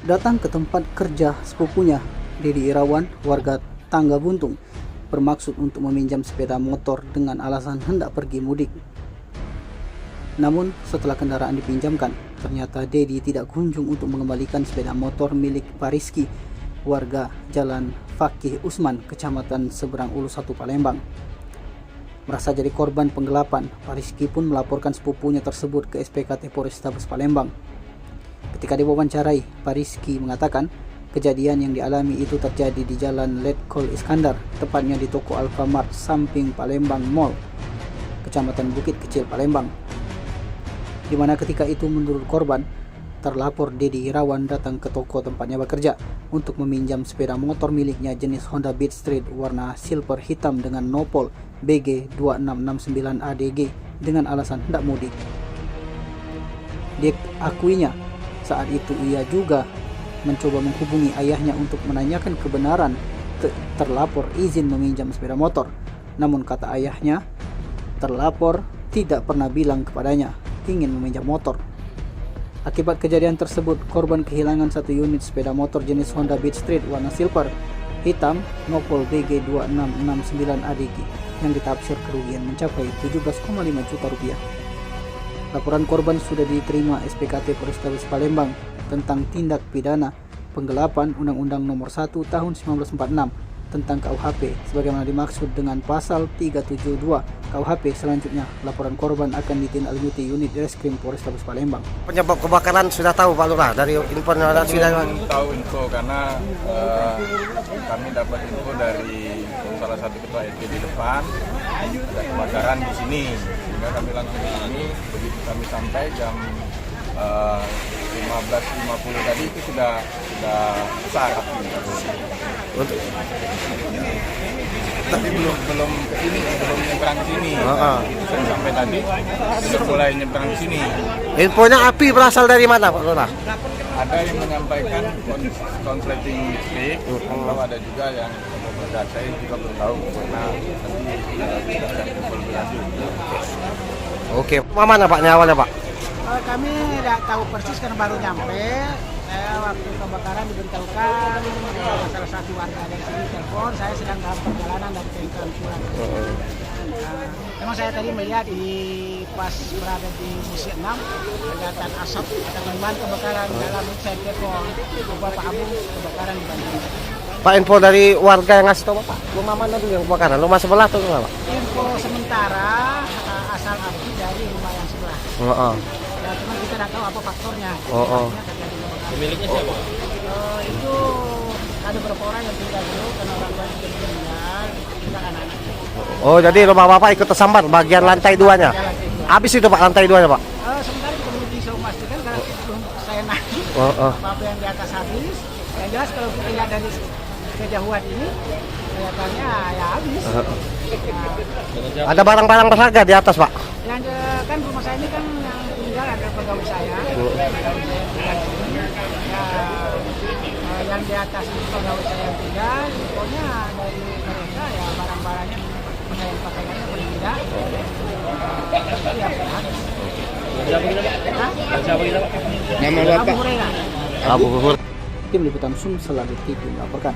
datang ke tempat kerja sepupunya, Dedi Irawan, warga Tangga Buntung, bermaksud untuk meminjam sepeda motor dengan alasan hendak pergi mudik. Namun setelah kendaraan dipinjamkan, ternyata Dedi tidak kunjung untuk mengembalikan sepeda motor milik Pak Rizky, warga Jalan Fakih Usman, Kecamatan Seberang Ulu 1 Palembang. Merasa jadi korban penggelapan, Pak Rizky pun melaporkan sepupunya tersebut ke SPKT Polrestabes Palembang. Ketika diwawancarai, Pak Rizky mengatakan kejadian yang dialami itu terjadi di Jalan Letkol Iskandar, tepatnya di toko Alfamart samping Palembang Mall, Kecamatan Bukit Kecil Palembang, di mana ketika itu menurut korban, terlapor Dedi Irawan datang ke toko tempatnya bekerja untuk meminjam sepeda motor miliknya jenis Honda Beat Street warna silver hitam dengan nopol BG 2669 ADG dengan alasan hendak mudik. Diakuinya, saat itu ia juga mencoba menghubungi ayahnya untuk menanyakan kebenaran terlapor izin meminjam sepeda motor. Namun kata ayahnya, terlapor tidak pernah bilang kepadanya ingin meminjam motor. Akibat kejadian tersebut, korban kehilangan satu unit sepeda motor jenis Honda Beat Street warna silver hitam nopol BG 2669 ADG yang ditaksir kerugian mencapai 17,5 juta rupiah. Laporan korban sudah diterima SPKT Polrestabes Palembang tentang tindak pidana penggelapan Undang-Undang Nomor 1 Tahun 1946 tentang KUHP sebagaimana dimaksud dengan pasal 372 KUHP. Selanjutnya, laporan korban akan ditindaklanjuti unit Reskrim Polrestabes Palembang. Penyebab kebakaran sudah tahu Pak Lurah dari info sudah tahu info karena kami dapat info dari salah satu ketua RT di depan ada kebakaran di sini, sehingga kami langsung ke sini. Begitu kami sampai jam 15.50 tadi itu sudah besar api. Tapi belum kesini, belum nyebrang ke sini. Saya sampai tadi sudah mulai nyebrang ke sini. Infonya api berasal dari mana Pak Lurah? Ada yang menyampaikan konsleting listrik, kalau ada juga yang berbeda. Saya juga belum tahu karena nanti kita akan lebih lanjut. Oke, mana Pak awalnya Pak? Kami tidak tahu persis karena baru nyampe. Saya waktu kebakaran diberitahukan salah satu warga dari sini telepon, saya sedang dalam perjalanan dari Tengkang pulang. Memang saya tadi melihat pas berada di Musi 6, kelihatan asap atau teman kebakaran dalam saya telepon Bapak Abu kebakaran di Bandung. Pak, info dari warga yang ngasih tahu Pak, rumah mana dulu yang kebakaran? Rumah sebelah atau rumah Pak? Info sementara asal api dari rumah yang sebelah. Ya, cuma kita tidak tahu apa faktornya. Pemiliknya siapa? Itu ada beberapa orang yang tinggal dulu karena orang tua sudah meninggal, tinggal anak-anaknya. Oh, jadi rumah Bapak ikut tersambar bagian lantai 2-nya? Habis itu Pak lantai 2-nya Pak? Sementara kita belum bisa memastikan karena belum saya naik. Apa yang di atas habis. Yang jelas kalau kita lihat dari kejauhan ini kelihatannya ya habis. Ada barang-barang berharga di atas Pak? Yang kan rumah saya ini kan yang tinggal ada pegawai saya. Yang di atas itu pegawai saya yang tinggal, pokoknya dari mereka ya barang-barangnya pakaiannya paling tidak. Siapa kita Pak? Nama Bapak? Abu Hurairah. Tim Liputan Sumsel TV melaporkan.